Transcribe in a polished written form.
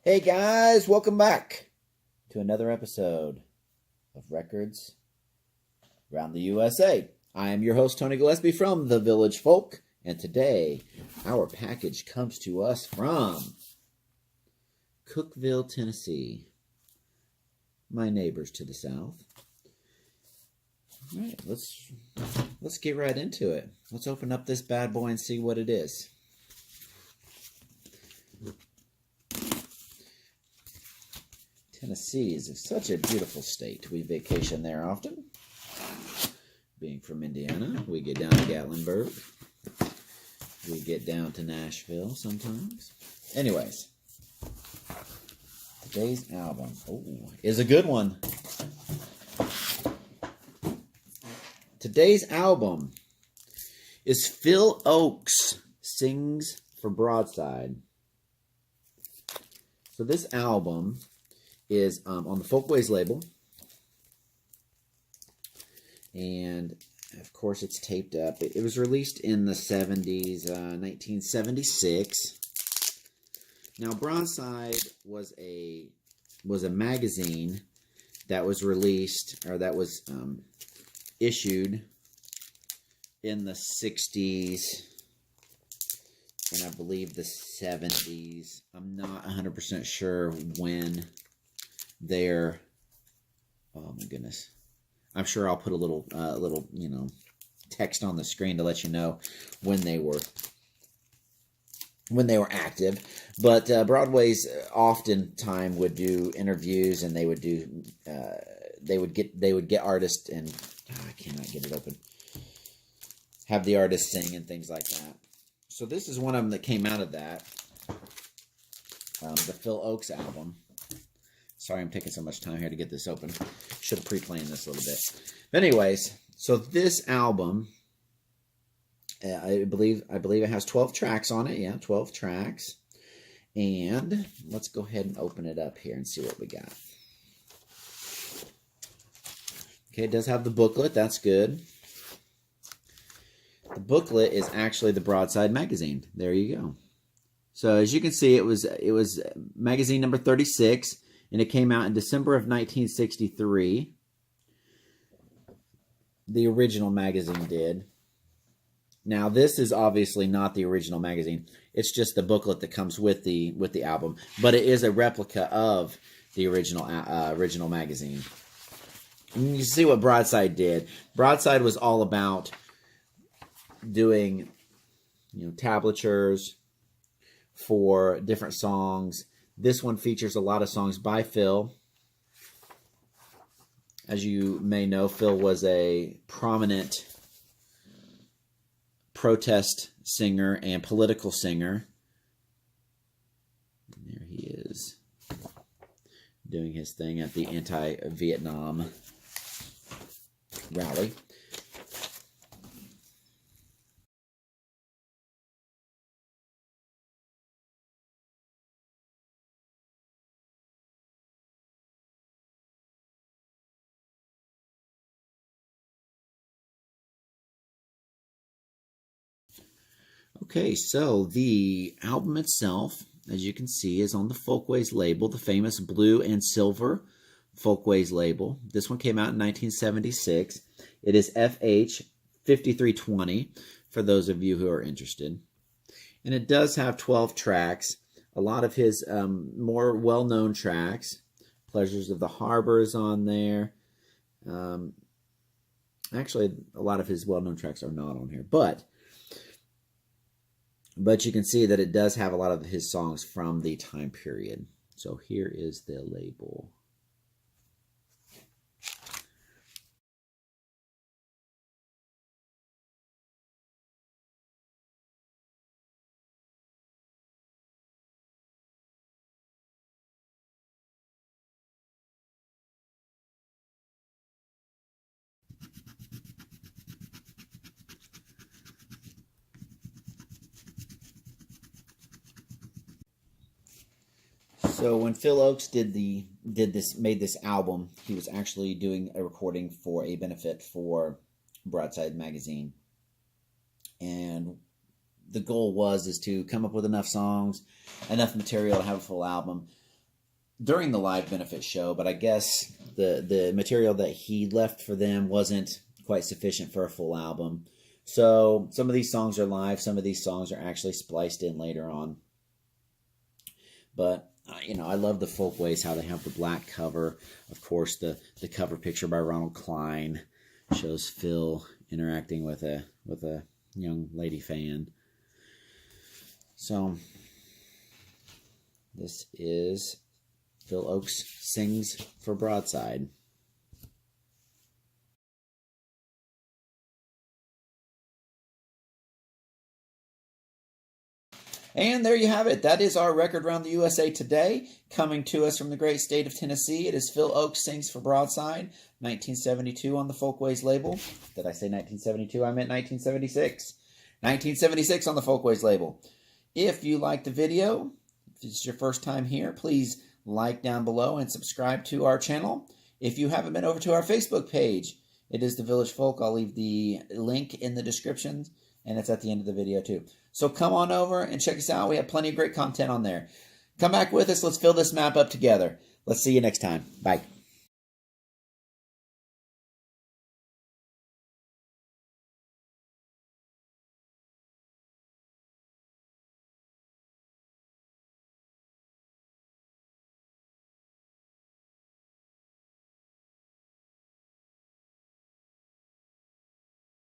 Hey guys, welcome back to another episode of Records Around the USA. I am your host, Tony Gillespie from The Village Folk, and today our package comes to us from Cookeville, Tennessee, my neighbors to the south. All right, let's get right into it. Let's open up this bad boy and see what it is. Tennessee is such a beautiful state. We vacation there often. Being from Indiana, we get down to Gatlinburg. We get down to Nashville sometimes. Anyways, today's album is a good one. Today's album is Phil Ochs Sings for Broadside. So this album is on the Folkways label, and of course it's taped up. It was released in the 70s, 1976. Now Broadside was a magazine that was released, or that was issued in the 60s and I believe the 70s. I'm not 100% sure when. There, oh my goodness, I'm sure I'll put a little text on the screen to let you know when they were active. But Broadway's oftentimes would do interviews, and they would get artists, and I cannot get it open, have the artists sing and things like that. So this is one of them that came out of that, the Phil Ochs album. Sorry, I'm taking so much time here to get this open. Should have pre-planned this a little bit. But anyways, so this album, I believe it has 12 tracks on it. Yeah, 12 tracks. And let's go ahead and open it up here and see what we got. Okay, it does have the booklet. That's good. The booklet is actually the Broadside magazine. There you go. So as you can see, it was magazine number 36. And it came out in December of 1963. The original magazine did. Now, this is obviously not the original magazine. It's just the booklet that comes with the album, but it is a replica of the original magazine. And you see what Broadside did. Broadside was all about doing, tablatures for different songs. This one features a lot of songs by Phil. As you may know, Phil was a prominent protest singer and political singer. And there he is, doing his thing at the anti-Vietnam rally. Okay, so the album itself, as you can see, is on the Folkways label, the famous blue and silver Folkways label. This one came out in 1976. It is FH 5320 for those of you who are interested. And it does have 12 tracks. A lot of his more well-known tracks. Pleasures of the Harbor is on there. Actually, a lot of his well-known tracks are not on here, but you can see that it does have a lot of his songs from the time period. So here is the label. So when Phil Ochs made this album, he was actually doing a recording for a benefit for Broadside magazine, and the goal is to come up with enough songs, enough material to have a full album. during the live benefit show, but I guess the material that he left for them wasn't quite sufficient for a full album. So some of these songs are live, some of these songs are actually spliced in later on. But I love the Folkways, how they have the black cover. Of course, the cover picture by Ronald Klein shows Phil interacting with a young lady fan. So this is Phil Ochs Sings for Broadside. And there you have it. That is our record around the USA today. Coming to us from the great state of Tennessee, it is Phil Ochs Sings for Broadside, 1972 on the Folkways label. Did I say 1972? I meant 1976. 1976 on the Folkways label. If you liked the video, if this is your first time here, please like down below and subscribe to our channel. If you haven't been over to our Facebook page, it is The Village Folk. I'll leave the link in the description, and it's at the end of the video too. So come on over and check us out. We have plenty of great content on there. Come back with us. Let's fill this map up together. Let's see you next time. Bye.